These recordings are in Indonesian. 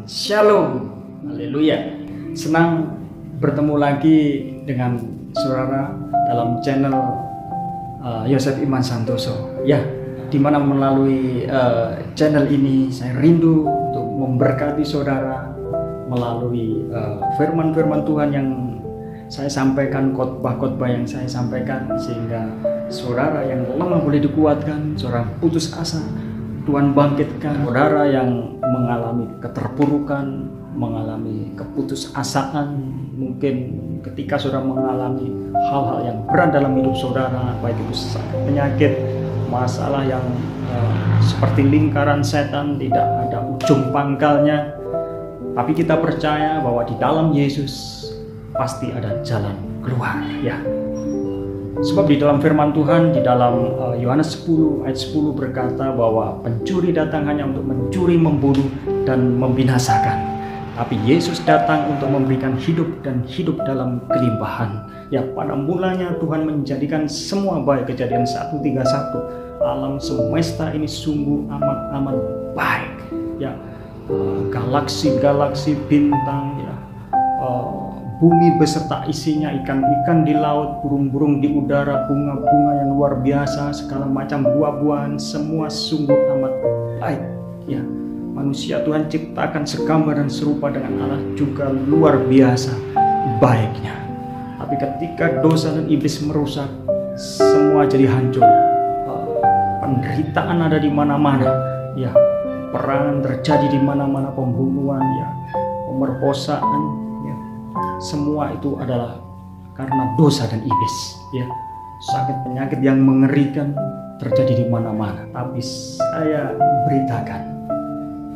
Shalom, haleluya. Senang bertemu lagi dengan saudara dalam channel Yosef Iman Santoso. Ya, dimana melalui channel ini saya rindu untuk memberkati saudara melalui firman-firman Tuhan yang saya sampaikan, khotbah-khotbah yang saya sampaikan, sehingga saudara yang lemah boleh dikuatkan, saudara putus asa Tuhan bangkitkan, saudara yang mengalami keterpurukan, mengalami keputusasaan, mungkin ketika saudara mengalami hal-hal yang berat dalam hidup saudara, baik itu sakit, penyakit, masalah yang seperti lingkaran setan, tidak ada ujung pangkalnya, tapi kita percaya bahwa di dalam Yesus pasti ada jalan keluar, ya. Sebab di dalam firman Tuhan, di dalam Yohanes 10 ayat 10 berkata bahwa pencuri datang hanya untuk mencuri, membunuh, dan membinasakan. Tapi Yesus datang untuk memberikan hidup dan hidup dalam kelimpahan. Ya, pada mulanya Tuhan menjadikan semua baik. Kejadian 1:31. Alam semesta ini sungguh amat baik. Ya, galaksi-galaksi, bintang, ya, bumi beserta isinya, ikan-ikan di laut, burung-burung di udara, bunga-bunga yang luar biasa, segala macam buah-buahan, semua sungguh amat baik. Ya, manusia Tuhan ciptakan segambar dan serupa dengan Allah juga luar biasa baiknya. Tapi ketika dosa dan iblis merusak, semua jadi hancur. Penderitaan ada di mana-mana. Ya, perang terjadi di mana-mana, pembunuhan, ya, pemerkosaan. Semua itu adalah karena dosa dan iblis, ya. Sakit penyakit yang mengerikan terjadi di mana-mana. Tapi saya beritakan,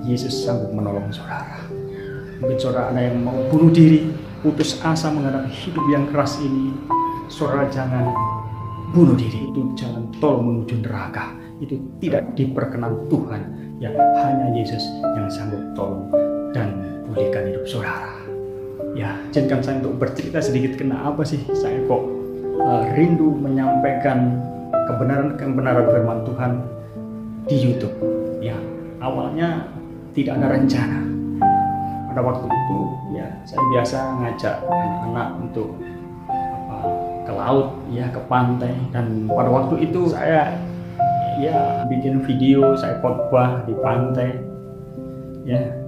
Yesus sanggup menolong saudara. Mungkin saudara ada yang mau bunuh diri, putus asa menghadapi hidup yang keras ini. Saudara jangan bunuh diri, itu jalan tol menuju neraka. Itu tidak diperkenan Tuhan. Ya, hanya Yesus yang sanggup tolong dan pulihkan hidup saudara. Ya, izinkan saya untuk bercerita sedikit kenapa sih saya kok rindu menyampaikan kebenaran firman Tuhan di YouTube. Ya, awalnya tidak ada rencana. Pada waktu itu, ya, saya biasa ngajak anak-anak untuk ke laut, ya, ke pantai. Dan pada waktu itu saya, ya, bikin video, saya khotbah di pantai, ya.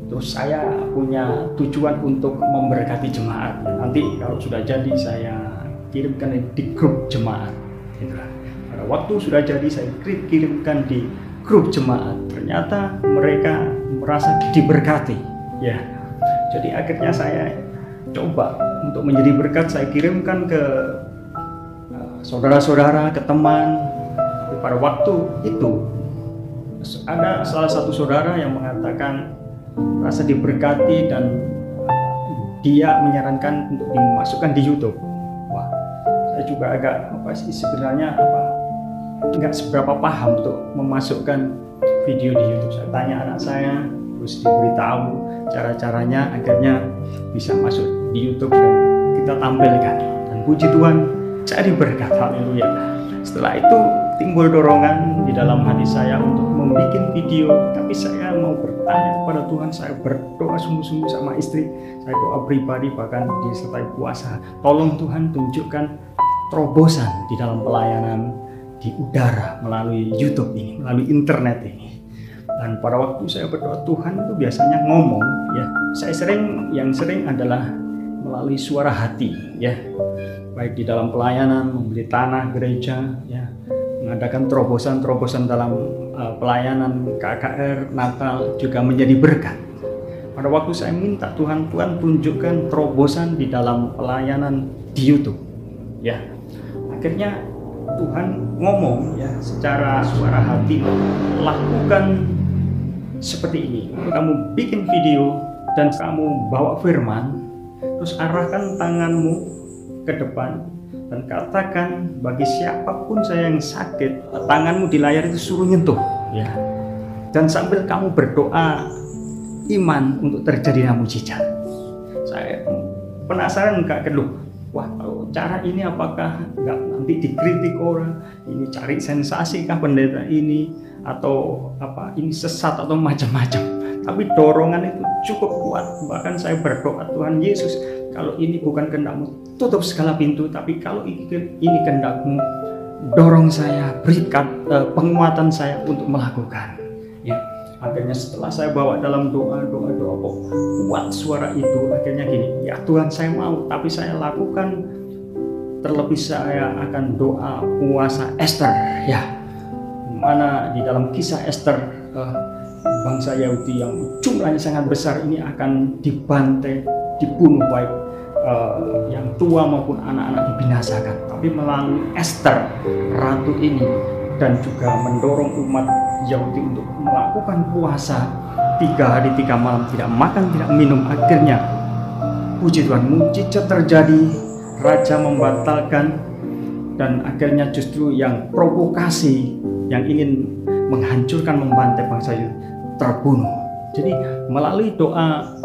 Terus saya punya tujuan untuk memberkati jemaat. Nanti kalau sudah jadi saya kirimkan di grup jemaat. Pada waktu sudah jadi saya kirimkan di grup jemaat. Ternyata mereka merasa diberkati. Ya, jadi akhirnya saya coba untuk menjadi berkat. Saya kirimkan ke saudara-saudara, ke teman. Tapi pada waktu itu ada salah satu saudara yang mengatakan rasa diberkati dan dia menyarankan untuk dimasukkan di YouTube. Wah, saya juga agak sebenarnya nggak seberapa paham untuk memasukkan video di YouTube. Saya tanya anak saya, terus diberitahu cara-caranya akhirnya bisa masuk di YouTube dan kita tampilkan. Dan puji Tuhan, saya diberkat, haleluya. Setelah itu timbul dorongan di dalam hati saya untuk membuat video, tapi saya mau bertanya kepada Tuhan. Saya berdoa sungguh-sungguh sama istri, saya doa pribadi bahkan disertai puasa. Tolong Tuhan tunjukkan terobosan di dalam pelayanan di udara melalui YouTube ini, melalui internet ini. Dan pada waktu saya berdoa, Tuhan itu biasanya ngomong, ya. Yang sering adalah melalui suara hati, ya. Baik di dalam pelayanan, membeli tanah gereja, ya, mengadakan terobosan-terobosan dalam pelayanan KKR, Natal juga menjadi berkat. Pada waktu saya minta Tuhan tunjukkan terobosan di dalam pelayanan di YouTube, ya. Akhirnya Tuhan ngomong, ya, secara suara hati, lakukan seperti ini. Kamu bikin video dan kamu bawa firman, terus arahkan tanganmu ke depan dan katakan bagi siapapun saya yang sakit, tanganmu di layar itu suruh nyentuh, ya. Dan sambil kamu berdoa iman untuk terjadinya mujizat. Saya penasaran, Kak Keluh. Wah, kalau cara ini apakah nggak nanti dikritik orang? Ini cari sensasi kah pendeta ini? Atau apa? Ini sesat atau macam-macam? tapi dorongan itu cukup kuat. Bahkan saya berdoa, Tuhan Yesus, kalau ini bukan kehendak-Mu, tutup segala pintu, tapi kalau ini kehendak-Mu, dorong saya, berikan penguatan saya untuk melakukan. Ya, akhirnya setelah saya bawa dalam doa kok kuat suara itu, akhirnya gini, ya Tuhan saya mau, tapi saya lakukan. Terlebih saya akan doa puasa Ester, ya, mana di dalam kisah Ester, bangsa Yahudi yang jumlahnya sangat besar ini akan dibantai, dibunuh, baik yang tua maupun anak-anak dibinasakan. Tapi melalui Ester, ratu ini, dan juga mendorong umat Yahudi untuk melakukan puasa 3 hari 3 malam, tidak makan tidak minum. Akhirnya puji Tuhan, mujizat terjadi. Raja membatalkan, dan akhirnya justru yang provokasi, yang ingin menghancurkan, membantai bangsa itu terbunuh. Jadi melalui doa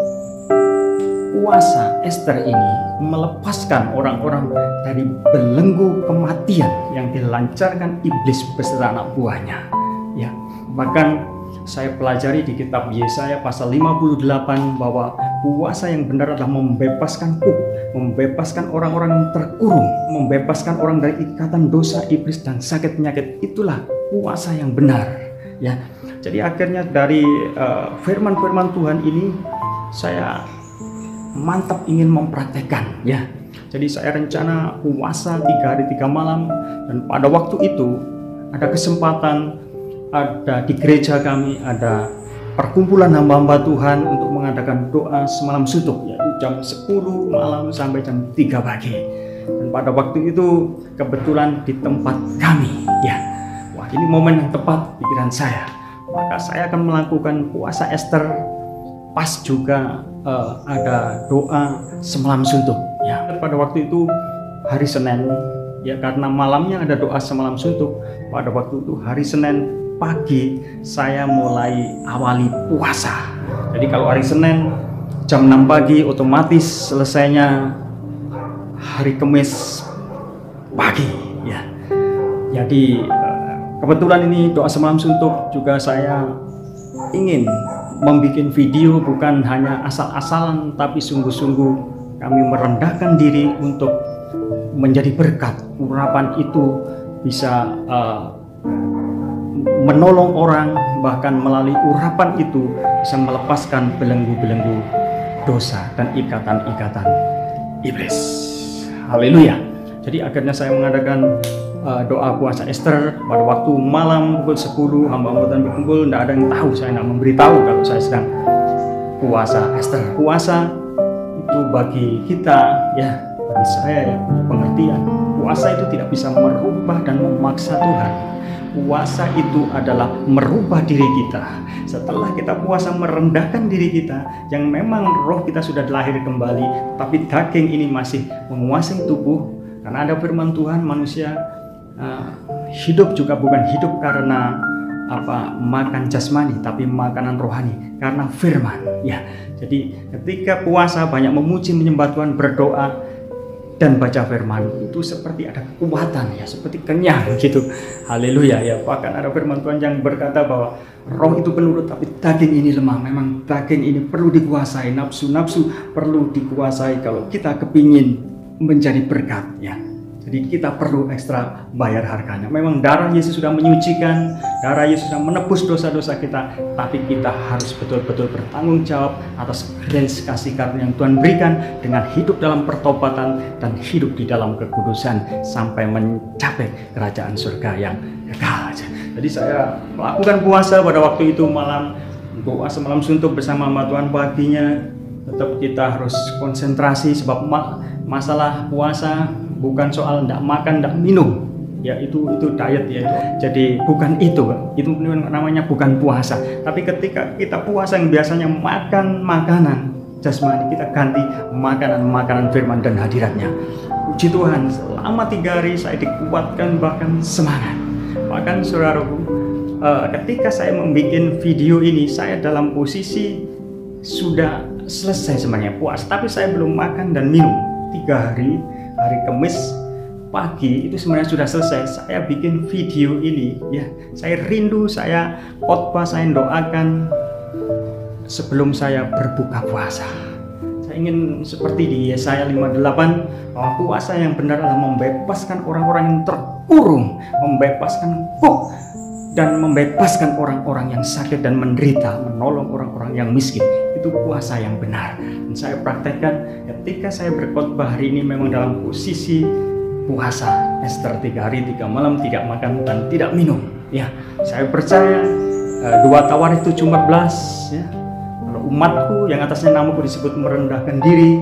puasa Ester ini melepaskan orang-orang dari belenggu kematian yang dilancarkan iblis beserta anak buahnya. Ya, bahkan saya pelajari di kitab Yesaya pasal 58 bahwa puasa yang benar adalah membebaskan orang-orang yang terkurung, membebaskan orang dari ikatan dosa, iblis, dan sakit penyakit. Itulah puasa yang benar. Ya, jadi akhirnya dari firman-firman Tuhan ini saya mantap ingin mempraktekkan. Ya, jadi saya rencana puasa 3 hari 3 malam, dan pada waktu itu ada kesempatan. Ada di gereja kami ada perkumpulan hamba-hamba Tuhan untuk mengadakan doa semalam suntuk, yaitu jam 10 malam sampai jam 3 pagi. Dan pada waktu itu kebetulan di tempat kami, ya, wah ini momen yang tepat pikiran saya. Maka saya akan melakukan puasa Ester pas juga ada doa semalam suntuk. Ya, pada waktu itu hari Senin, ya, karena malamnya ada doa semalam suntuk. Pada waktu itu hari Senin pagi saya mulai awali puasa. Jadi kalau hari Senin jam 6 pagi otomatis selesainya hari Kamis pagi, ya. Jadi kebetulan ini doa semalam suntuk juga saya ingin membuat video, bukan hanya asal-asalan, tapi sungguh-sungguh kami merendahkan diri untuk menjadi berkat. Urapan itu bisa menolong orang, bahkan melalui urapan itu bisa melepaskan belenggu-belenggu dosa dan ikatan-ikatan iblis. Haleluya. Jadi akhirnya saya mengadakan doa puasa Ester pada waktu malam pukul 10, hamba-hamba Tuhan berkumpul. Tidak ada yang tahu, saya tidak memberitahu kalau saya sedang puasa Ester. Puasa itu bagi kita, ya, bagi saya yang punya pengertian, puasa itu tidak bisa merubah dan memaksa Tuhan. Puasa itu adalah merubah diri kita. Setelah kita puasa, merendahkan diri kita, yang memang roh kita sudah lahir kembali, tapi daging ini masih menguasai tubuh. Karena ada firman Tuhan, manusia hidup juga bukan hidup karena makan jasmani, tapi makanan rohani karena firman. Ya, jadi ketika puasa banyak memuji, menyembah Tuhan, berdoa dan baca firman, itu seperti ada kekuatan, ya, seperti kenyang gitu. Haleluya, ya. Bahkan ada firman Tuhan yang berkata bahwa roh itu penurut tapi daging ini lemah. Memang daging ini perlu dikuasai, nafsu-nafsu perlu dikuasai kalau kita kepingin menjadi berkat, ya. Jadi kita perlu ekstra bayar harganya. Memang darah Yesus sudah menyucikan, darah Yesus sudah menebus dosa-dosa kita, tapi kita harus betul-betul bertanggung jawab atas grace kasih karunia yang Tuhan berikan dengan hidup dalam pertobatan dan hidup di dalam kekudusan sampai mencapai kerajaan surga yang kekal. Jadi saya melakukan puasa pada waktu itu malam, doa semalam suntuk bersama sama Tuhan paginya. Tetap kita harus konsentrasi sebab masalah puasa bukan soal tidak makan, tidak minum, ya, itu diet, ya. Jadi bukan itu namanya bukan puasa. Tapi ketika kita puasa yang biasanya makan makanan jasmani, kita ganti makanan firman dan hadiratnya. Puji Tuhan, selama 3 hari saya dikuatkan, bahkan semangat. Bahkan saudaraku, ketika saya membuat video ini, saya dalam posisi sudah selesai sebenarnya puasa, tapi saya belum makan dan minum 3 hari. Hari Kamis pagi itu sebenarnya sudah selesai. Saya bikin video ini, ya. Saya rindu, saya khotbah, saya doakan sebelum saya berbuka puasa. Saya ingin seperti di Yesaya 58, bahwa puasa yang benar adalah membebaskan orang-orang yang terkurung, membebaskan dan membebaskan orang-orang yang sakit dan menderita, menolong orang-orang yang miskin. Itu puasa yang benar. Dan saya praktekkan ketika saya berkhotbah hari ini memang dalam posisi puasa. Ester 3 hari 3 malam tidak makan dan tidak minum. Ya, saya percaya 2 Tawar itu 14. Ya. Kalau umatku yang atasnya namaku disebut merendahkan diri,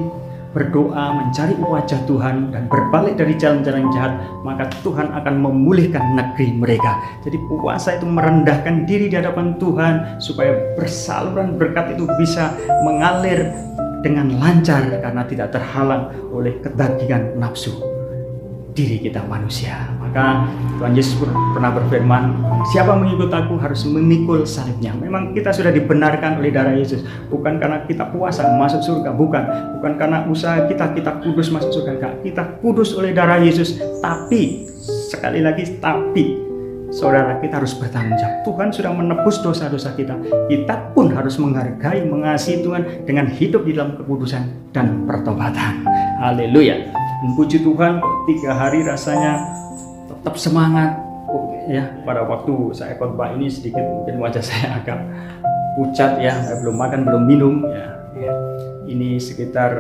berdoa, mencari wajah Tuhan dan berbalik dari jalan-jalan yang jahat, maka Tuhan akan memulihkan negeri mereka. Jadi puasa itu merendahkan diri di hadapan Tuhan supaya bersaluran berkat itu bisa mengalir dengan lancar karena tidak terhalang oleh kedagingan nafsu diri kita manusia. Maka Tuhan Yesus pernah berfirman, siapa mengikut aku harus memikul salibnya. Memang kita sudah dibenarkan oleh darah Yesus, bukan karena kita puasa masuk surga, bukan karena usaha kita kudus masuk surga, kita kudus oleh darah Yesus. Tapi sekali lagi, saudara, kita harus bertanggung jawab. Tuhan sudah menebus dosa-dosa kita. Kita pun harus menghargai, mengasihi Tuhan dengan hidup di dalam kekudusan dan pertobatan. Haleluya. Dan puji Tuhan, 3 hari rasanya tetap semangat. Ya, pada waktu saya khotbah ini sedikit mungkin wajah saya agak pucat ya, saya belum makan, belum minum ya. Ini sekitar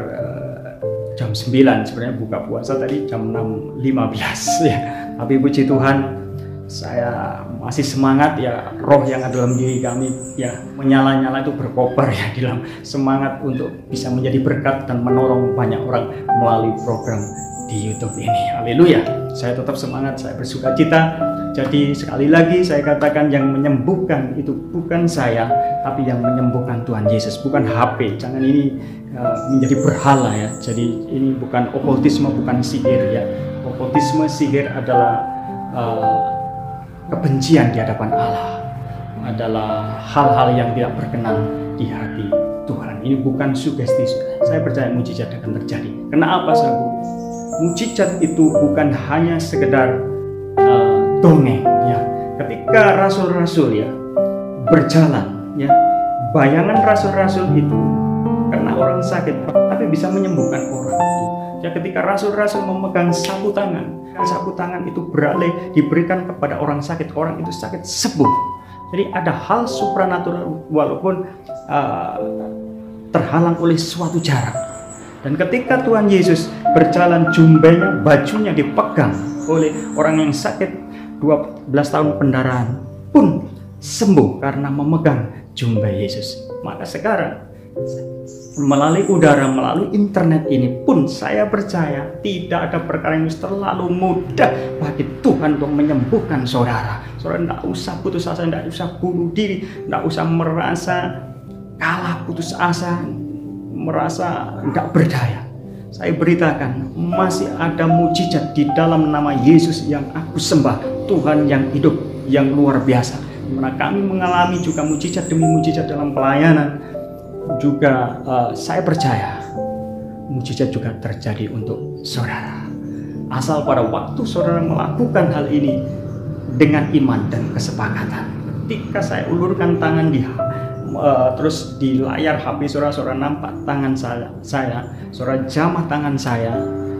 jam 9, sebenarnya buka puasa tadi jam 6.15 ya. Tapi puji Tuhan, saya masih semangat ya. Roh yang ada dalam diri kami ya menyala-nyala itu berkobar ya di dalam semangat untuk bisa menjadi berkat dan menolong banyak orang melalui program di YouTube ini. Haleluya. Saya tetap semangat, saya bersuka cita. Jadi sekali lagi saya katakan, yang menyembuhkan itu bukan saya, tapi yang menyembuhkan Tuhan Yesus, bukan HP. Jangan ini menjadi berhala ya. Jadi ini bukan okultisme, bukan sihir ya. Okultisme, sihir adalah kebencian di hadapan Allah, adalah hal-hal yang tidak berkenan di hati Tuhan. Ini bukan sugesti. Saya percaya mujizat akan terjadi. Kenapa, saudara? Mujizat itu bukan hanya sekedar dongeng ya. Ketika rasul-rasul ya berjalan ya, bayangan rasul-rasul itu karena orang sakit tapi bisa menyembuhkan orang itu. Ya, ketika rasul-rasul memegang sapu tangan itu beralih diberikan kepada orang sakit, orang itu sakit sembuh. Jadi ada hal supranatural walaupun terhalang oleh suatu jarak. Dan ketika Tuhan Yesus berjalan, jumbanya, bajunya dipegang oleh orang yang sakit 12 tahun pendarahan pun sembuh karena memegang jubah Yesus. Maka sekarang melalui udara, melalui internet ini pun saya percaya tidak ada perkara yang terlalu mudah bagi Tuhan untuk menyembuhkan saudara. Saudara tidak usah putus asa, tidak usah bunuh diri, tidak usah merasa kalah, putus asa, merasa tidak berdaya. Saya beritakan, masih ada mujizat di dalam nama Yesus yang aku sembah, Tuhan yang hidup, yang luar biasa. Karena kami mengalami juga mujizat demi mujizat dalam pelayanan. Juga saya percaya mujizat juga terjadi untuk saudara. Asal pada waktu saudara melakukan hal ini dengan iman dan kesepakatan. Ketika saya ulurkan tangan terus di layar HP saudara nampak tangan saya, saudara jamah tangan saya.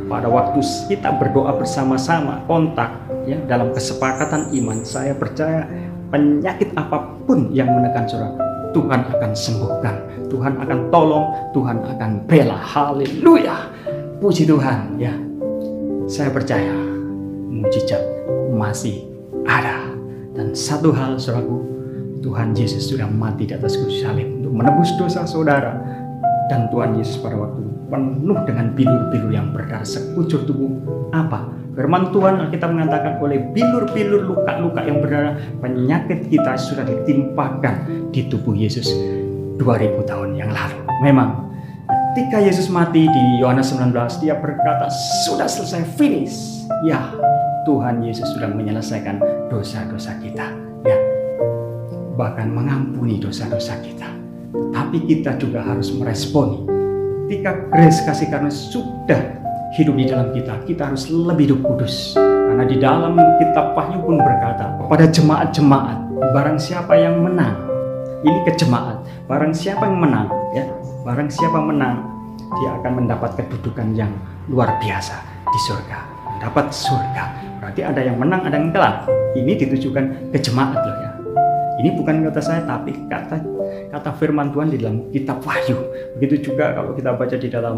Pada waktu kita berdoa bersama-sama, kontak ya dalam kesepakatan iman, saya percaya penyakit apapun yang menekan saudara, Tuhan akan sembuhkan, Tuhan akan tolong, Tuhan akan bela. Haleluya, puji Tuhan ya. Saya percaya mujizat masih ada. Dan satu hal saudaraku, Tuhan Yesus sudah mati di atas kayu salib untuk menebus dosa saudara. Dan Tuhan Yesus pada waktu penuh dengan bilur-bilur yang berdarah sekujur tubuh. Apa? Firman Tuhan Alkitab mengatakan, oleh bilur-bilur luka-luka yang berdarah, penyakit kita sudah ditimpakan di tubuh Yesus 2000 tahun yang lalu. Memang ketika Yesus mati di Yohanes 19, dia berkata, sudah selesai, finish. Ya, Tuhan Yesus sudah menyelesaikan dosa-dosa kita ya, bahkan mengampuni dosa-dosa kita. Tapi kita juga harus meresponi. Ketika grace kasih karunia sudah hidup di dalam kita, kita harus lebih hidup kudus. Karena di dalam kitab Wahyu pun berkata kepada jemaat-jemaat, barang siapa yang menang, ini ke jemaat, barang siapa yang menang, ya, barang siapa menang, dia akan mendapat kedudukan yang luar biasa di surga, mendapat surga. Berarti ada yang menang, ada yang kalah. Ini ditujukan ke jemaat loh ya. Ini bukan kata saya, tapi kata firman Tuhan di dalam kitab Wahyu. Begitu juga kalau kita baca di dalam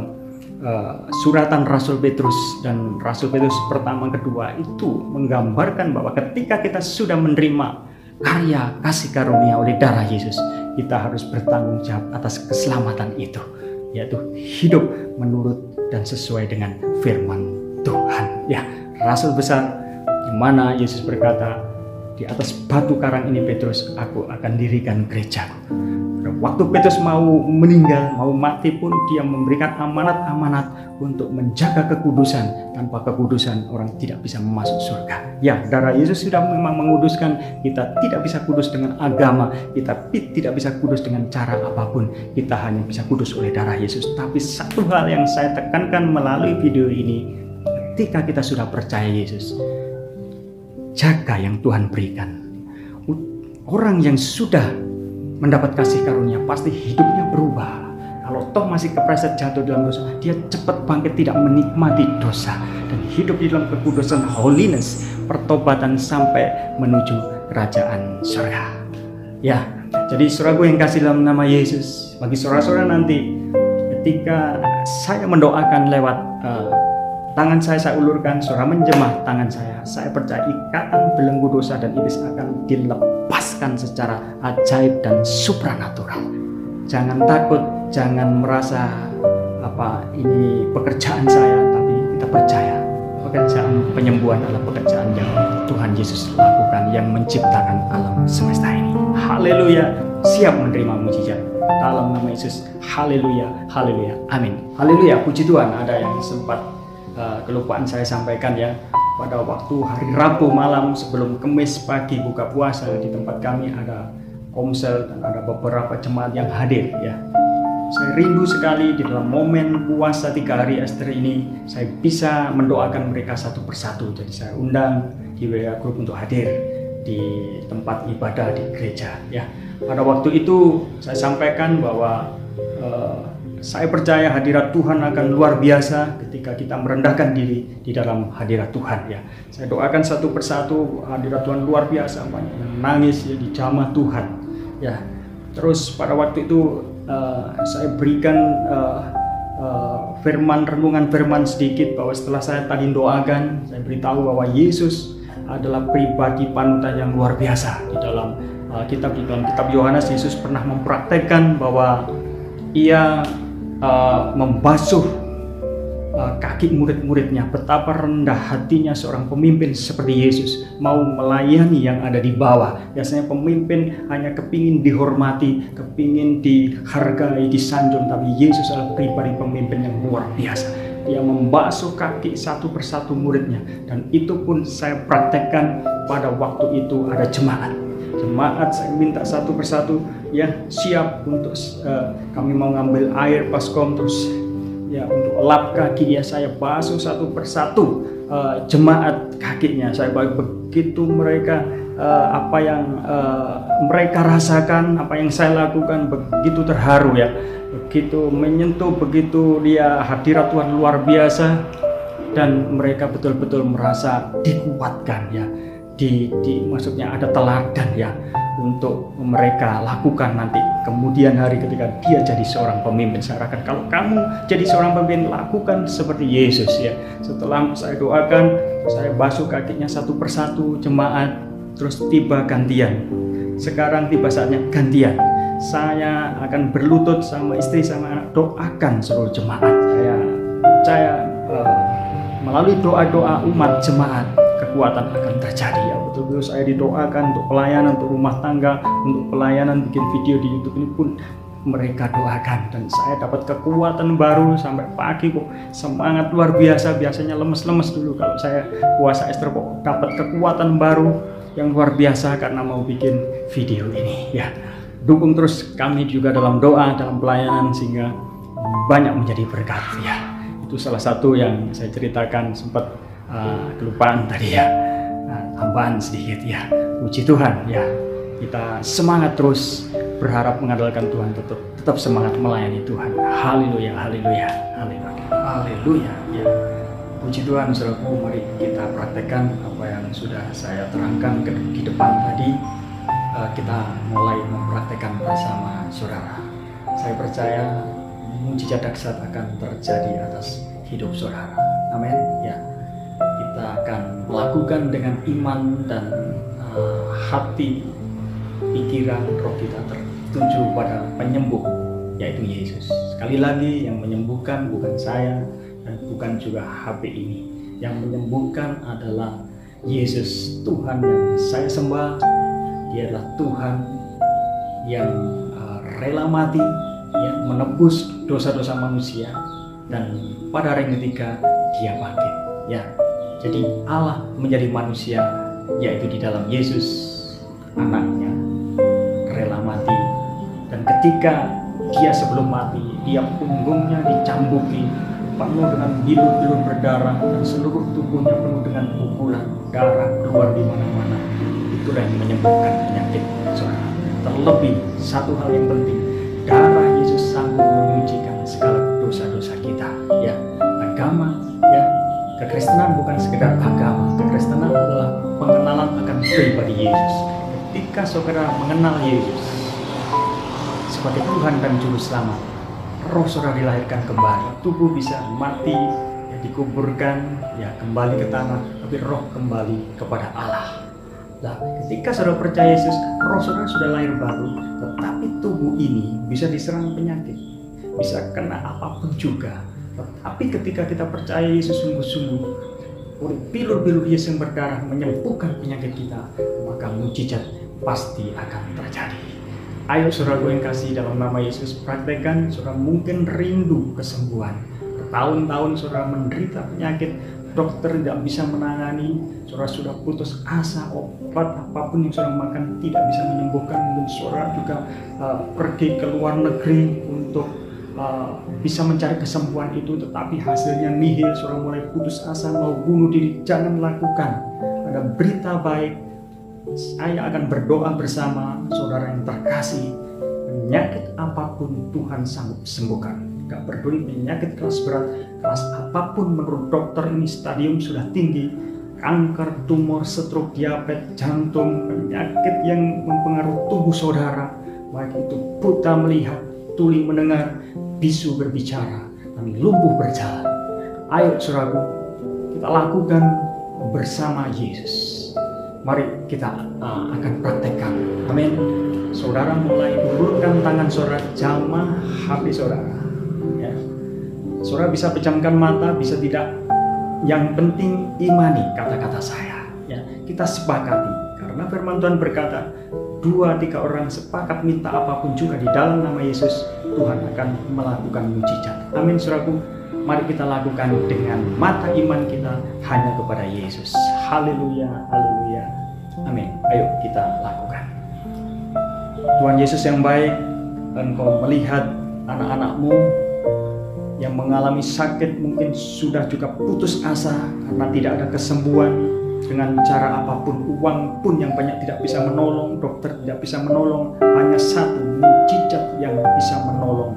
suratan Rasul Petrus, dan Rasul Petrus pertama kedua itu menggambarkan bahwa ketika kita sudah menerima karya kasih karunia oleh darah Yesus, kita harus bertanggung jawab atas keselamatan itu, yaitu hidup menurut dan sesuai dengan firman Tuhan. Ya, Rasul besar di mana Yesus berkata, di atas batu karang ini Petrus, aku akan dirikan gerejaku. Waktu Petrus mau meninggal, mau mati pun dia memberikan amanat-amanat untuk menjaga kekudusan. Tanpa kekudusan orang tidak bisa masuk surga. Ya, darah Yesus sudah memang menguduskan. Kita tidak bisa kudus dengan agama, kita tidak bisa kudus dengan cara apapun. Kita hanya bisa kudus oleh darah Yesus. Tapi satu hal yang saya tekankan melalui video ini, ketika kita sudah percaya Yesus, jaga yang Tuhan berikan. Orang yang sudah mendapat kasih karunia pasti hidupnya berubah. Kalau toh masih kepleset jatuh dalam dosa, dia cepat bangkit, tidak menikmati dosa dan hidup di dalam kekudusan, holiness, pertobatan sampai menuju kerajaan surga. Ya, jadi saudaraku yang kasih dalam nama Yesus, bagi saudara-saudara nanti ketika saya mendoakan lewat tangan saya ulurkan, saudara menjemah tangan saya percaya ikatan belenggu dosa dan iblis akan dilepaskan secara ajaib dan supranatural. Jangan takut, jangan merasa ini pekerjaan saya, tapi kita percaya pekerjaan penyembuhan adalah pekerjaan yang Tuhan Yesus lakukan, yang menciptakan alam semesta ini. Haleluya, siap menerima mujizat dalam nama Yesus. Haleluya, haleluya, amin. Haleluya, puji Tuhan. Ada yang sempat kelupaan saya sampaikan ya, pada waktu hari Rabu malam sebelum Kamis pagi buka puasa di tempat kami ada komsel dan ada beberapa jemaat yang hadir ya. Saya rindu sekali di dalam momen puasa 3 hari Ester ini saya bisa mendoakan mereka satu persatu. Jadi saya undang di WA Group untuk hadir di tempat ibadah di gereja ya. Pada waktu itu saya sampaikan bahwa saya percaya hadirat Tuhan akan luar biasa ketika kita merendahkan diri di dalam hadirat Tuhan ya. Saya doakan satu persatu hadirat Tuhan luar biasa, banyak yang nangis ya di jamah Tuhan ya. Terus pada waktu itu saya berikan renungan firman sedikit, bahwa setelah saya tadi doakan, saya beritahu bahwa Yesus adalah pribadi panutan yang luar biasa. Di dalam kitab Yohanes, Yesus pernah mempraktekkan bahwa ia membasuh kaki murid-muridnya. Betapa rendah hatinya seorang pemimpin seperti Yesus, mau melayani yang ada di bawah. Biasanya pemimpin hanya kepingin dihormati, kepingin dihargai, disanjung, tapi Yesus adalah pribadi pemimpin yang luar biasa. Dia membasuh kaki satu persatu muridnya, dan itu pun saya praktekkan pada waktu itu. Ada jemaat saya minta satu persatu ya siap untuk kami mau ngambil air paskom, terus ya untuk lap kaki ya saya basuh satu persatu jemaat kakinya. Saya begitu mereka apa yang mereka rasakan, apa yang saya lakukan, begitu terharu ya, begitu menyentuh, begitu dia hadirat Tuhan luar biasa, dan mereka betul-betul merasa dikuatkan ya. Maksudnya ada teladan ya untuk mereka lakukan nanti kemudian hari ketika dia jadi seorang pemimpin. Saya harapkan kalau kamu jadi seorang pemimpin, lakukan seperti Yesus ya. Setelah saya doakan, saya basuh kakinya satu persatu jemaat, terus tiba gantian. Sekarang tiba saatnya gantian. Saya akan berlutut sama istri sama anak, doakan seluruh jemaat. Saya percaya melalui doa-doa umat jemaat kekuatan akan terjadi ya. Betul-betul saya didoakan untuk pelayanan, untuk rumah tangga, untuk pelayanan bikin video di YouTube ini pun mereka doakan, dan saya dapat kekuatan baru sampai pagi kok, semangat luar biasa. Biasanya lemes-lemes dulu kalau saya puasa Ester, kok dapat kekuatan baru yang luar biasa karena mau bikin video ini ya. Dukung terus kami juga dalam doa, dalam pelayanan, sehingga banyak menjadi berkat ya. Itu salah satu yang saya ceritakan, sempat kelupaan tadi ya, tambahan sedikit ya. Puji Tuhan ya, kita semangat terus berharap mengandalkan Tuhan, tetap semangat melayani Tuhan. Haleluya, haleluya, haleluya, haleluya. Ya, puji Tuhan, saudaraku. Mari kita praktekkan apa yang sudah saya terangkan di depan tadi. Kita mulai mempraktekkan bersama saudara. Saya percaya mujizat dahsyat akan terjadi atas hidup saudara. Amin. Ya, kita akan melakukan dengan iman dan hati, pikiran, roh kita tertuju pada penyembuh, yaitu Yesus. Sekali lagi, yang menyembuhkan bukan saya dan bukan juga HP ini. Yang menyembuhkan adalah Yesus, Tuhan yang saya sembah. Dia adalah Tuhan yang rela mati, yang menebus dosa-dosa manusia, dan pada hari ketiga Dia bangkit. Ya, jadi Allah menjadi manusia, yaitu di dalam Yesus, anaknya, rela mati. Dan ketika Dia sebelum mati, Dia punggungnya dicambuki, penuh dengan bilur-bilur berdarah, dan seluruh tubuhnya penuh dengan pukulan, darah keluar di mana-mana. Itulah yang menyembuhkan penyakit saudara. Terlebih satu hal yang penting, darah Yesus sanggup menyucikan segala dosa-dosa kita. Ya, agama, ya, kekristenan bukan sekedar agama. Kekristenan adalah pengenalan akan pribadi Yesus. Ketika saudara mengenal Yesus sebagai Tuhan dan Juru Selamat, roh saudara dilahirkan kembali. Tubuh bisa mati, ya, dikuburkan, ya, kembali ke tanah, tapi roh kembali kepada Allah. Nah, ketika saudara percaya Yesus, roh saudara sudah lahir baru, tetapi tubuh ini bisa diserang penyakit, bisa kena apapun juga. Tetapi ketika kita percaya Yesus sungguh-sungguh, oleh bilur-bilur Yesus yang berdarah menyembuhkan penyakit kita, maka mujizat pasti akan terjadi. Ayo saudaraku yang kasih, dalam nama Yesus, praktekkan. Saudara mungkin rindu kesembuhan. Bertahun-tahun saudara menderita penyakit, dokter tidak bisa menangani, saudara sudah putus asa, obat apapun yang saudara makan tidak bisa menyembuhkan. Mungkin saudara juga pergi ke luar negeri untuk bisa mencari kesembuhan itu, tetapi hasilnya nihil. Saudara mulai putus asa, mau bunuh diri. Jangan lakukan. Ada berita baik. Saya akan berdoa bersama saudara yang terkasih. Penyakit apapun Tuhan sanggup sembuhkan. Gak peduli penyakit kelas berat, kelas apapun menurut dokter ini stadium sudah tinggi, kanker, tumor, stroke, diabetes, jantung, penyakit yang mempengaruhi tubuh saudara, baik itu buta melihat, tuli mendengar, bisu berbicara, dan lumpuh berjalan. Ayo saudaraku, kita lakukan bersama Yesus. Mari kita akan praktekkan. Amin. Saudara mulai ulurkan tangan saudara, jamah HP saudara. Ya. Saudara bisa pejamkan mata, bisa tidak. Yang penting imani kata-kata saya. Ya, kita sepakati. Karena firman Tuhan berkata, 2-3 orang sepakat minta apapun juga di dalam nama Yesus, Tuhan akan melakukan mujizat. Amin saudaraku. Mari kita lakukan dengan mata iman kita hanya kepada Yesus. Haleluya, haleluya. Amin. Ayo kita lakukan. Tuhan Yesus yang baik, Engkau melihat anak-anak-Mu yang mengalami sakit, mungkin sudah juga putus asa karena tidak ada kesembuhan dengan cara apapun. Uang pun yang banyak tidak bisa menolong, dokter tidak bisa menolong. Hanya satu mujizat yang bisa menolong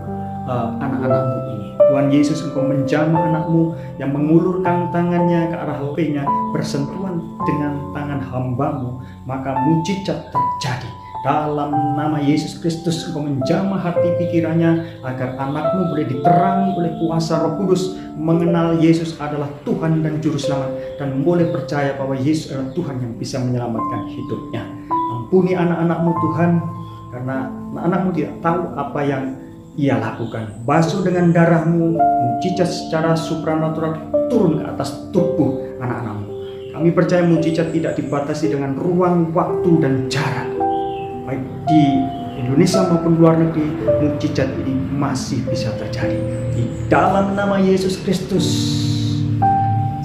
anak-anak-Mu ini. Tuhan Yesus, Engkau menjamah anak-Mu yang mengulurkan tangannya ke arah HP-nya, bersentuhan dengan tangan hamba-Mu, maka mujizat terjadi. Dalam nama Yesus Kristus, Engkau menjamah hati pikirannya agar anak-Mu boleh diterangi oleh kuasa Roh Kudus, mengenal Yesus adalah Tuhan dan Juru Selamat, dan boleh percaya bahwa Yesus adalah Tuhan yang bisa menyelamatkan hidupnya. Ampuni anak-anak-Mu Tuhan, karena anak-anak-Mu tidak tahu apa yang Ia lakukan. Basuh dengan darah-Mu, mujizat secara supranatural turun ke atas tubuh anak-anak-Mu. Kami percaya mujizat tidak dibatasi dengan ruang, waktu, dan jarak. Baik di Indonesia maupun luar negeri, mujizat ini masih bisa terjadi. Di dalam nama Yesus Kristus,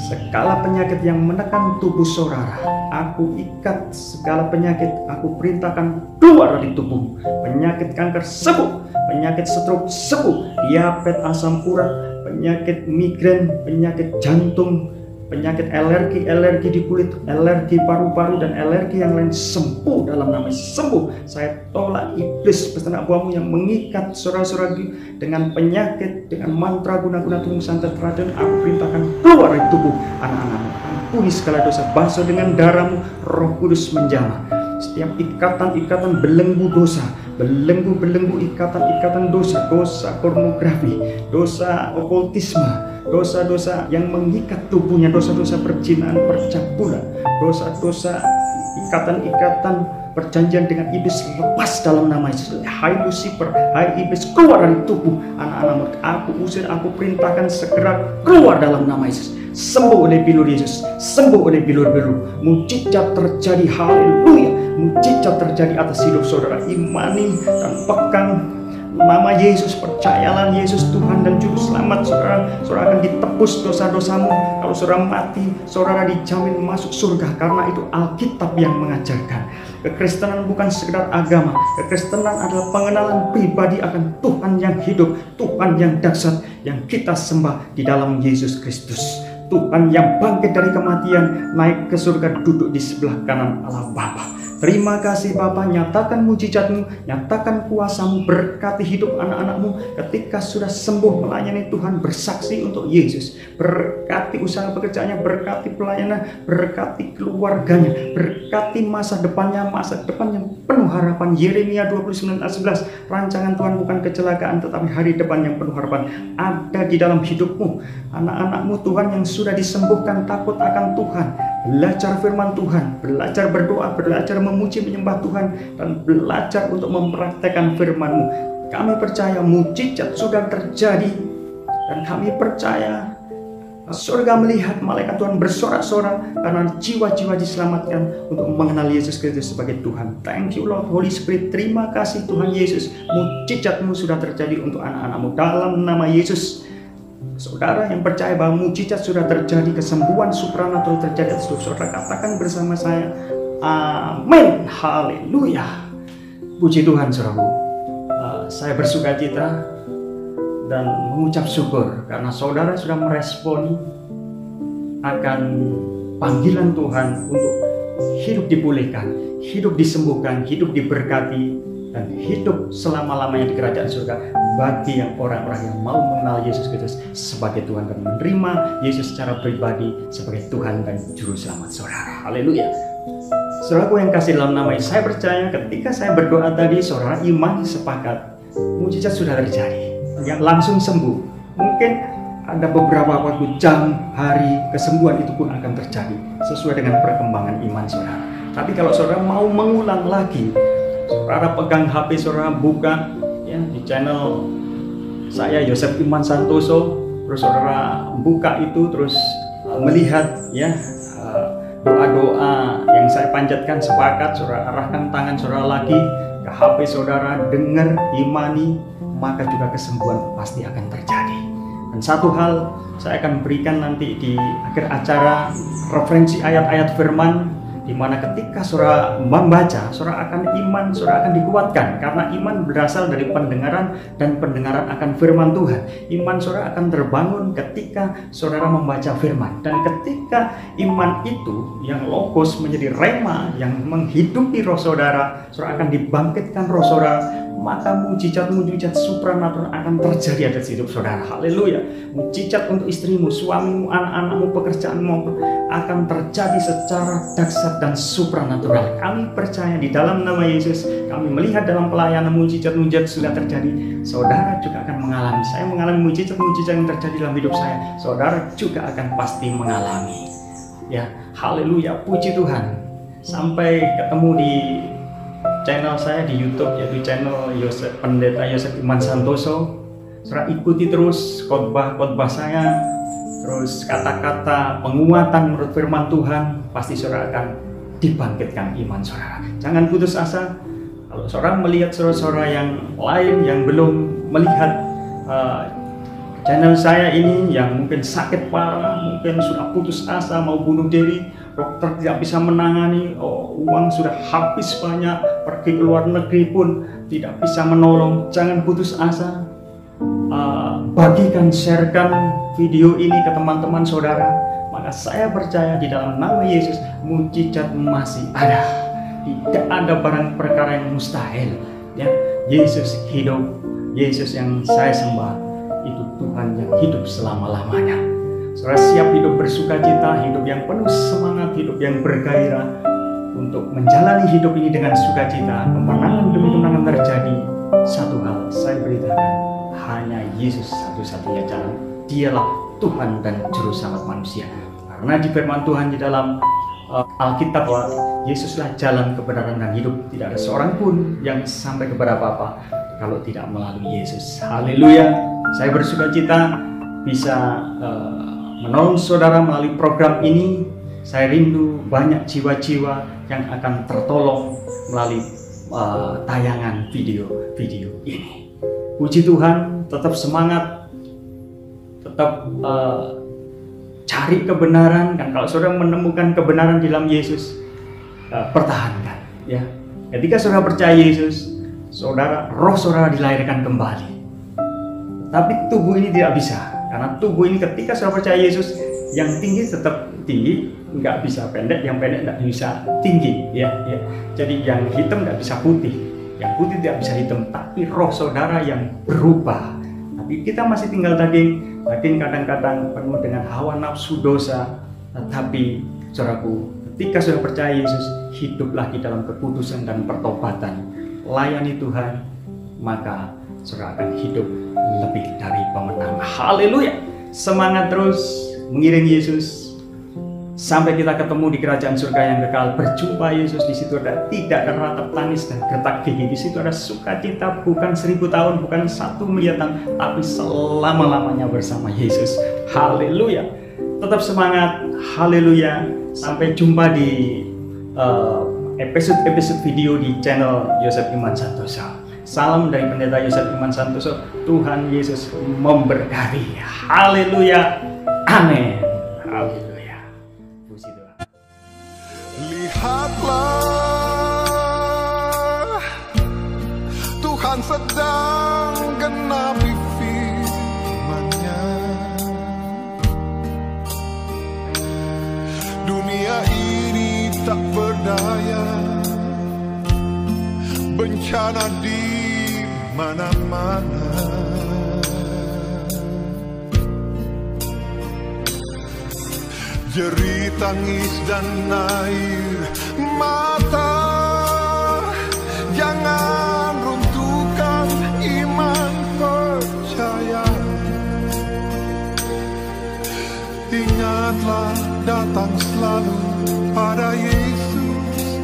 segala penyakit yang menekan tubuh saudara, aku ikat segala penyakit, aku perintahkan keluar dari tubuh. Penyakit kanker sembuh, penyakit stroke sembuh, diabetes, asam urat, penyakit migrain, penyakit jantung, penyakit alergi di kulit, alergi paru-paru, dan alergi yang lain sembuh dalam nama Yesus. Sembuh. Saya tolak iblis peternak buahmu yang mengikat saudara-saudara dengan penyakit, dengan mantra guna-guna Tuhan santet racun. Aku perintahkan keluar dari tubuh anak-anakmu. Ampuni segala dosa, basuh dengan darahmu, Roh Kudus menjamah setiap ikatan-ikatan belenggu dosa, belenggu ikatan-ikatan dosa pornografi, dosa okultisme, dosa-dosa yang mengikat tubuhnya, dosa-dosa perzinaan, percabulan, dosa-dosa ikatan-ikatan perjanjian dengan iblis, lepas dalam nama Yesus. Hai Lucifer, hai iblis, keluar dari tubuh anak-anakmu. Aku usir, aku perintahkan segera keluar dalam nama Yesus. Sembuh oleh bilur Yesus, sembuh oleh bilur-bilur. Mujizat terjadi, haleluya. Mujizat terjadi atas hidup saudara. Imani dan pegang nama Yesus, percayalah Yesus Tuhan dan Juru Selamat saudara. Saudara akan ditebus dosa-dosamu. Kalau saudara mati, saudara dijamin masuk surga, karena itu Alkitab yang mengajarkan. Kekristenan bukan sekedar agama. Kekristenan adalah pengenalan pribadi akan Tuhan yang hidup, Tuhan yang dahsyat yang kita sembah di dalam Yesus Kristus. Tuhan yang bangkit dari kematian, naik ke surga, duduk di sebelah kanan Allah Bapa. Terima kasih Bapa, nyatakan mujizatmu, nyatakan kuasamu, berkati hidup anak-anakmu ketika sudah sembuh melayani Tuhan, bersaksi untuk Yesus. Berkati usaha pekerjaannya, berkati pelayanan, berkati keluarganya, berkati masa depan yang penuh harapan. Yeremia 29 ayat 11, rancangan Tuhan bukan kecelakaan tetapi hari depan yang penuh harapan ada di dalam hidupmu. Anak-anakmu Tuhan yang sudah disembuhkan takut akan Tuhan, belajar firman Tuhan, belajar berdoa, belajar memuji menyembah Tuhan, dan belajar untuk mempraktekkan firman-Mu. Kami percaya mujizat sudah terjadi, dan kami percaya surga melihat malaikat Tuhan bersorak-sorak karena jiwa-jiwa diselamatkan untuk mengenal Yesus Kristus sebagai Tuhan. Thank you Lord Holy Spirit. Terima kasih Tuhan Yesus, mujizat-Mu sudah terjadi untuk anak-anak-Mu dalam nama Yesus. Saudara yang percaya bahwa mujizat sudah terjadi, kesembuhan supranatural terjadi atas hidup saudara, katakan bersama saya, amin, haleluya. Puji Tuhan saudaraku. Saya bersuka cita dan mengucap syukur karena saudara sudah meresponi akan panggilan Tuhan untuk hidup dipulihkan, hidup disembuhkan, hidup diberkati, dan hidup selama-lamanya di kerajaan surga bagi yang orang-orang yang mau mengenal Yesus Kristus sebagai Tuhan dan menerima Yesus secara pribadi sebagai Tuhan dan Juru Selamat saudara. Haleluya. Saudaraku yang kasih dalam nama Yesus, saya percaya ketika saya berdoa tadi, saudara iman sepakat, mujizat sudah terjadi, yang langsung sembuh. Mungkin ada beberapa waktu, jam, hari, kesembuhan itu pun akan terjadi sesuai dengan perkembangan iman saudara. Tapi kalau saudara mau mengulang lagi, saudara pegang HP saudara, buka ya di channel saya Yosef Iman Santoso, terus saudara buka itu, terus melihat ya doa-doa yang saya panjatkan, sepakat saudara arahkan tangan saudara lagi ke HP saudara, dengar, imani, maka juga kesembuhan pasti akan terjadi. Dan satu hal saya akan berikan nanti di akhir acara, referensi ayat-ayat firman, di mana ketika saudara membaca, saudara akan iman, saudara akan dikuatkan, karena iman berasal dari pendengaran, dan pendengaran akan firman Tuhan. Iman saudara akan terbangun ketika saudara membaca firman, dan ketika iman itu yang logos menjadi rema yang menghidupi roh saudara, saudara akan dibangkitkan roh saudara, maka mujizat-mujizat supranatural akan terjadi atas hidup saudara. Haleluya. Mujizat untuk istrimu, suamimu, anak-anakmu, pekerjaanmu akan terjadi secara dahsyat dan supranatural. Kami percaya di dalam nama Yesus. Kami melihat dalam pelayanan mujizat-mujizat sudah terjadi. Saudara juga akan mengalami. Saya mengalami mujizat-mujizat yang terjadi dalam hidup saya. Saudara juga akan pasti mengalami. Ya, haleluya, puji Tuhan. Sampai ketemu di channel saya di YouTube, yaitu channel Pendeta Yosef Iman Santoso. Saudara ikuti terus khotbah-khotbah saya, terus kata-kata penguatan menurut firman Tuhan, pasti saudara akan dibangkitkan iman saudara. Jangan putus asa. Kalau saudara melihat saudara-saudara yang lain yang belum melihat channel saya ini, yang mungkin sakit parah, mungkin sudah putus asa mau bunuh diri, dokter tidak bisa menangani, uang sudah habis banyak, pergi ke luar negeri pun tidak bisa menolong, jangan putus asa. Bagikan, sharekan video ini ke teman-teman saudara. maka saya percaya di dalam nama Yesus mukjizat masih ada. Tidak ada barang perkara yang mustahil. Ya, Yesus hidup, Yesus yang saya sembah itu Tuhan yang hidup selama-lamanya. Saudara siap hidup bersukacita, hidup yang penuh semangat, hidup yang bergairah untuk menjalani hidup ini dengan sukacita. Kemenangan demi kemenangan terjadi. Satu hal saya beritakan, hanya Yesus satu-satunya jalan. Dialah Tuhan dan Juru Selamat manusia. Karena di firman Tuhan di dalam Alkitab bahwa Yesuslah jalan, kebenaran dan hidup. Tidak ada seorang pun yang sampai kepada Bapa kalau tidak melalui Yesus. Haleluya. Saya bersukacita bisa menolong saudara melalui program ini. Saya rindu banyak jiwa-jiwa yang akan tertolong melalui tayangan video ini. Puji Tuhan, tetap semangat, tetap cari kebenaran. Dan kalau saudara menemukan kebenaran di dalam Yesus, pertahankan. Ya, ketika saudara percaya Yesus, roh saudara dilahirkan kembali. Tapi tubuh ini tidak bisa, karena tubuh ini ketika saudara percaya Yesus, yang tinggi tetap tinggi, nggak bisa pendek, yang pendek nggak bisa tinggi. Ya. Jadi yang hitam nggak bisa putih, yang putih tidak bisa hitam. Tapi roh saudara yang berubah. Tapi kita masih tinggal daging kadang-kadang penuh dengan hawa nafsu dosa. Tetapi saudaraku, ketika saudara percaya Yesus, hiduplah di dalam keputusan dan pertobatan, layani Tuhan, maka saudara akan hidup lebih dari pemenang. Haleluya. Semangat terus mengiring Yesus sampai kita ketemu di kerajaan surga yang kekal. Berjumpa Yesus di situ tidak ada ratap tangis dan gertak gigi. Di situ ada sukacita, bukan 1000 tahun, bukan 1 miliar tahun, tapi selama-lamanya bersama Yesus. Haleluya. Tetap semangat. Haleluya. Sampai jumpa di episode video di channel Yosef Iman Santoso. Salam dari Pendeta Yosef Iman Santoso. Tuhan Yesus memberkati. Haleluya. Amin. Haleluya. Puji Tuhan. Lihatlah, Tuhan sedang genapi firman-Nya. Dunia ini tak berdaya, bencana di mana-mana. Jerit tangis dan air mata, jangan runtuhkan iman percaya. Ingatlah, datang selalu pada Yesus,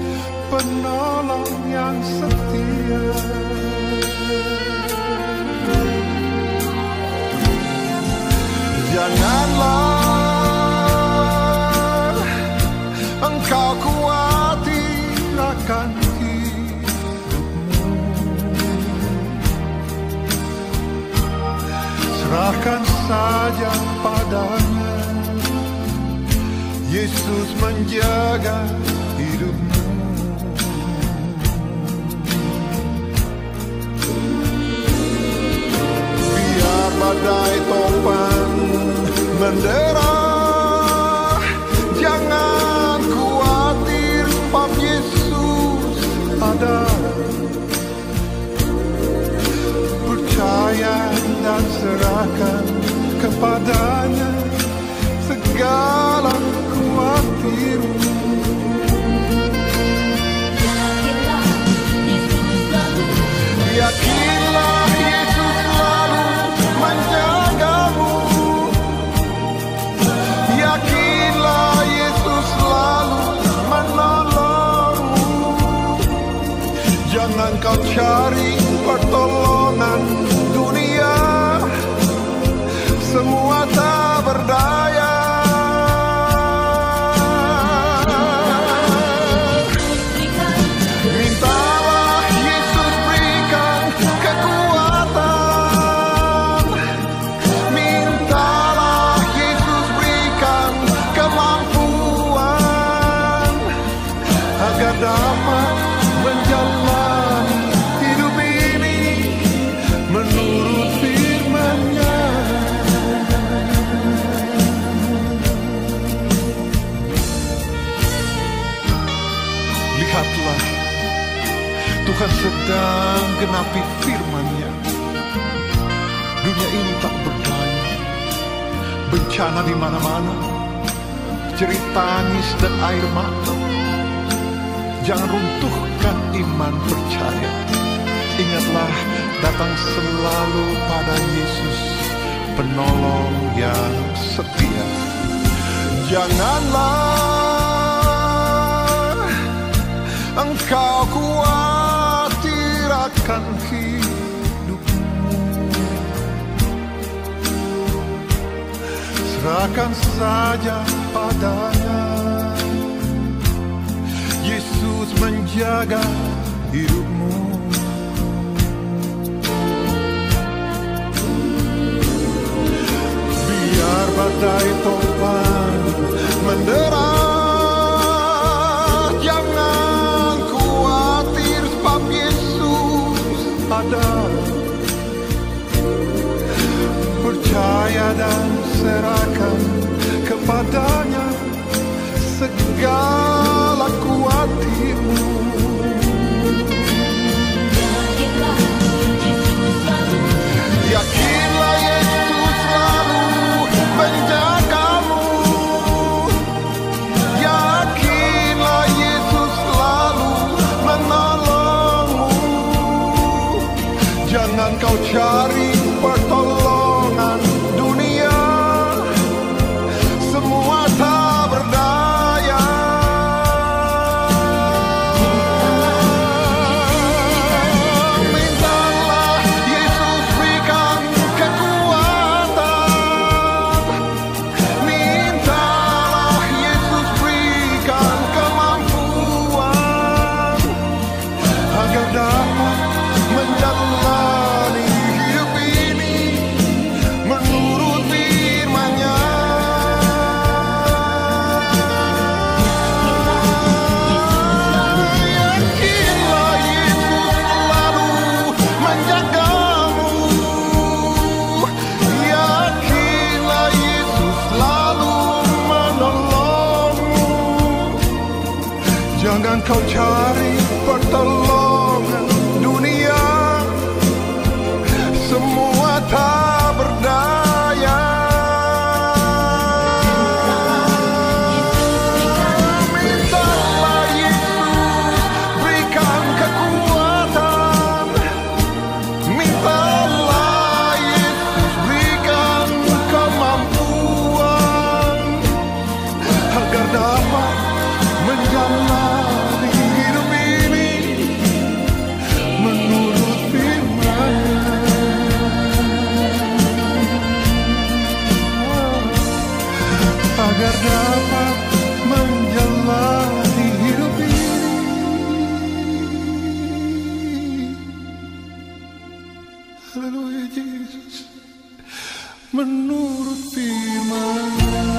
penolong yang setia. Janganlah engkau khawatir akan hidupmu. Serahkan saja padanya, Yesus menjaga hidupmu. Biar badai topan mendera, jangan khawatir, Bapa Yesus ada. Percaya dan serahkan kepadanya segala khawatirmu. Yakinlah Yesus selalu menjagamu. Yakinlah Yesus selalu menolongmu. Jangan kau cari pertolongan dunia, semua tak berdaya. Dunia ini tak berdaya, bencana di mana-mana, jerit tangis dan air mata. Jangan runtuhkan iman percaya. Ingatlah, datang selalu pada Yesus, penolong yang setia. Janganlah engkau khawatir akan hidupmu. Serahkan saja padanya. Yesus menjaga hidupmu. Biar badai topan mendera, jangan khawatir sebab Yesus ada. Percaya dan serahkan kepadanya segala kuatirmu. Yakinlah Yesus selalu menjagamu. Yakinlah Yesus selalu menolongmu. Jangan kau cari pertolongan dunia, semua tak berdaya. Mintalah Yesus berikan kekuatan. Mintalah Yesus berikan kemampuan agar dapat menjalani hidup ini menurut firman-Nya. Yakinlah Yesus selalu menjagamu. Yakinlah Yesus selalu menolongmu. Jangan kau cari pertolongan dunia, semua tak berdaya. Mintalah Yesus berikan kekuatan. Mintalah Yesus berikan kemampuan agar dapat menjalani hidup ini menurut firman-Nya. Agar dapat menjalani hidup ini haleluya Yesus menurut firman-Nya.